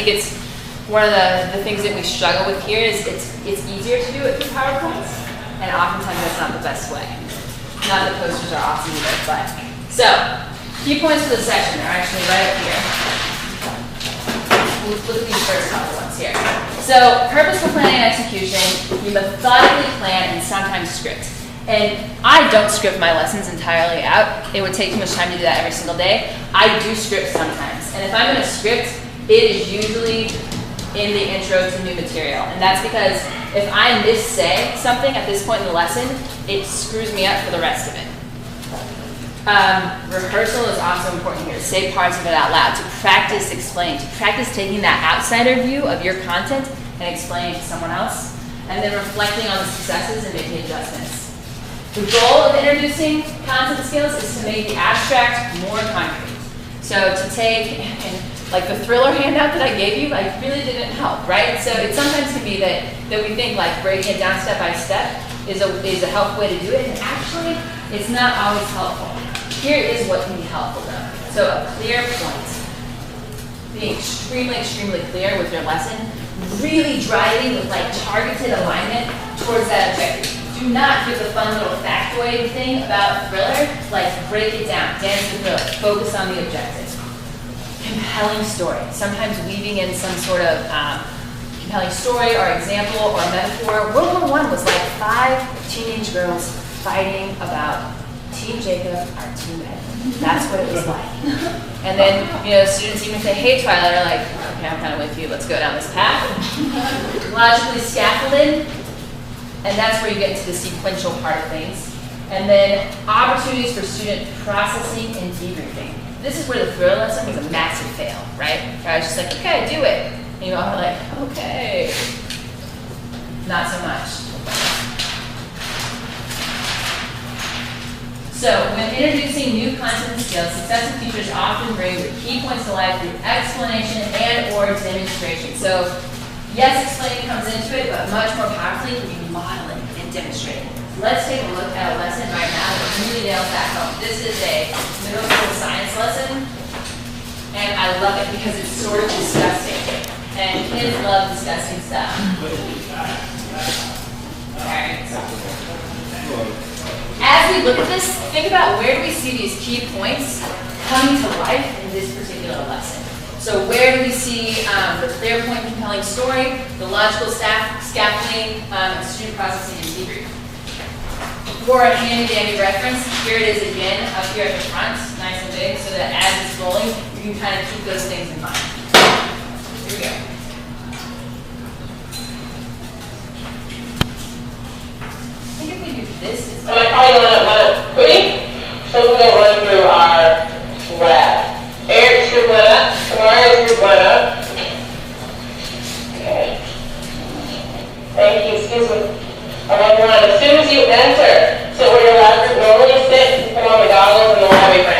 think it's one of the things that we struggle with here is it's easier to do it through PowerPoints, and oftentimes that's not the best way. Not that posters are awesome either, but. So, key points for the session are actually right up here. We'll look at these first couple ones here. So, purposeful planning and execution, you methodically plan and sometimes script. And I don't script my lessons entirely out. It would take too much time to do that every single day. I do script sometimes. And if I'm going to script, it is usually in the intro to new material. And that's because if I missay something at this point in the lesson, it screws me up for the rest of it. Rehearsal is also important here. Say parts of it out loud, to practice explaining, to practice taking that outsider view of your content and explaining it to someone else, and then reflecting on the successes and making adjustments. The goal of introducing content skills is to make the abstract more concrete. So to take, and like the thriller handout that I gave you, like really didn't help, right? So it sometimes can be that we think like breaking it down step by step is a helpful way to do it, and actually it's not always helpful. Here is what can be helpful though. So a clear point. Being extremely, extremely clear with your lesson, really driving with like targeted alignment towards that objective. Do not give the fun little factoid thing about thriller, like break it down, dance the thriller, focus on the objective. Compelling story, sometimes weaving in some sort of compelling story or example or metaphor. World War I was like 5 teenage girls fighting about Team Jacob or Team Ed. That's what it was like. And then, students even say, hey, Twilight, are like, okay, I'm kind of with you, let's go down this path. Logically scaffolded. And that's where you get into the sequential part of things. And then opportunities for student processing and debriefing. This is where the thriller lesson was a massive fail, right? I was just like, okay, do it. And you all are like, okay. Not so much. So when introducing new content and skills, successive teachers often bring the key points to life through explanation and or demonstration. So yes, explaining comes into it, but much more powerfully, we modeling and demonstrating. Let's take a look at a lesson right now that really nails that home. This is a middle school science lesson, and I love it because it's sort of disgusting. And kids love disgusting stuff. Alright. As we look at this, think about where do we see these key points coming to life in this particular lesson. So where do we see the clear point, compelling story, the logical scaffolding, and student processing and debrief. For a handy-dandy reference, here it is again up here at the front, nice and big, so that as it's rolling, you can kind of keep those things in mind. Here we go. I think if we do this, it's like, oh, you want to quick? So we're going to run through our lab. Eric's your winner. Tamara's your winner. Okay. Thank you. Excuse me. As soon as you enter, so where your lab group normally sits, you put on the goggles and the lab apron.